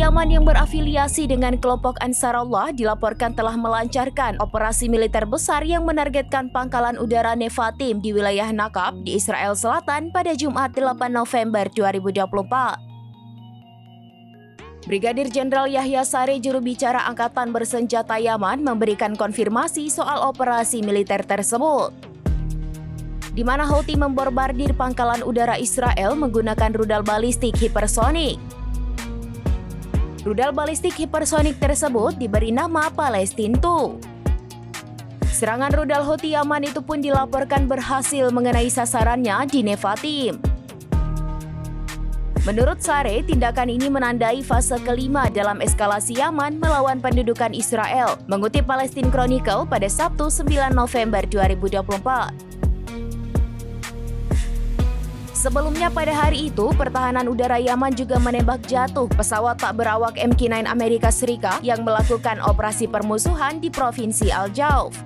Yaman yang berafiliasi dengan kelompok Ansarullah dilaporkan telah melancarkan operasi militer besar yang menargetkan pangkalan udara Nevatim di wilayah Nakab di Israel Selatan pada Jumat 8 November 2024. Brigadir Jenderal Yahya Saree, juru bicara Angkatan Bersenjata Yaman, memberikan konfirmasi soal operasi militer tersebut, di mana Houthi membombardir pangkalan udara Israel menggunakan rudal balistik hipersonik. Rudal balistik hipersonik tersebut diberi nama Palestine II. Serangan rudal Houthi Yaman itu pun dilaporkan berhasil mengenai sasarannya di Nevatim. Menurut Saree, tindakan ini menandai fase kelima dalam eskalasi Yaman melawan pendudukan Israel, mengutip Palestine Chronicle pada Sabtu 9 November 2024. Sebelumnya pada hari itu, pertahanan udara Yaman juga menembak jatuh pesawat tak berawak MQ-9 Amerika Serikat yang melakukan operasi permusuhan di Provinsi Al-Jauf.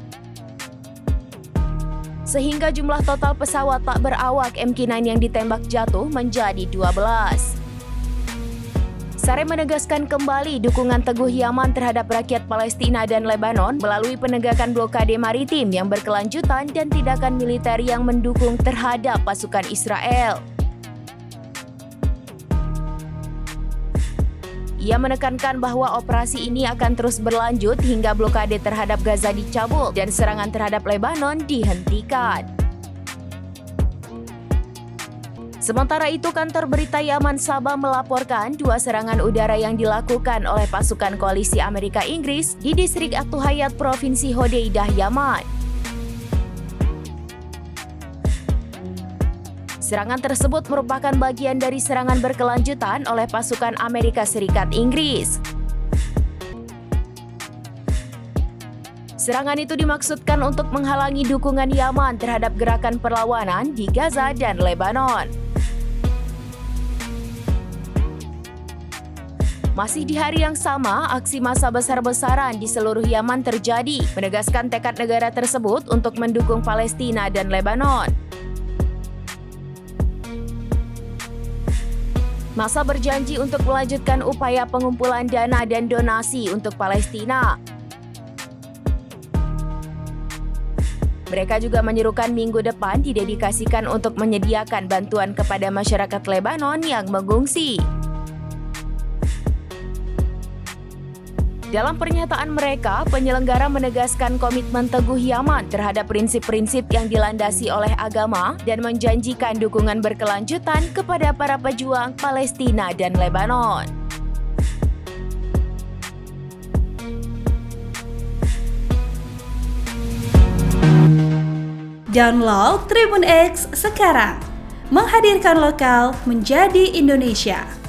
Sehingga jumlah total pesawat tak berawak MQ-9 yang ditembak jatuh menjadi 12. Saree menegaskan kembali dukungan teguh Yaman terhadap rakyat Palestina dan Lebanon melalui penegakan blokade maritim yang berkelanjutan dan tindakan militer yang mendukung terhadap pasukan Israel. Ia menekankan bahwa operasi ini akan terus berlanjut hingga blokade terhadap Gaza dicabut dan serangan terhadap Lebanon dihentikan. Sementara itu, kantor berita Yaman Sabah melaporkan 2 serangan udara yang dilakukan oleh pasukan koalisi Amerika Inggris di distrik At-Tuhayat, Provinsi Hodeidah, Yaman. Serangan tersebut merupakan bagian dari serangan berkelanjutan oleh pasukan Amerika Serikat Inggris. Serangan itu dimaksudkan untuk menghalangi dukungan Yaman terhadap gerakan perlawanan di Gaza dan Lebanon. Masih di hari yang sama, aksi massa besar-besaran di seluruh Yaman terjadi, menegaskan tekad negara tersebut untuk mendukung Palestina dan Lebanon. Massa berjanji untuk melanjutkan upaya pengumpulan dana dan donasi untuk Palestina. Mereka juga menyerukan minggu depan didedikasikan untuk menyediakan bantuan kepada masyarakat Lebanon yang mengungsi. Dalam pernyataan mereka, penyelenggara menegaskan komitmen teguh Yaman terhadap prinsip-prinsip yang dilandasi oleh agama dan menjanjikan dukungan berkelanjutan kepada para pejuang Palestina dan Lebanon. Download Tribun X sekarang, menghadirkan lokal menjadi Indonesia.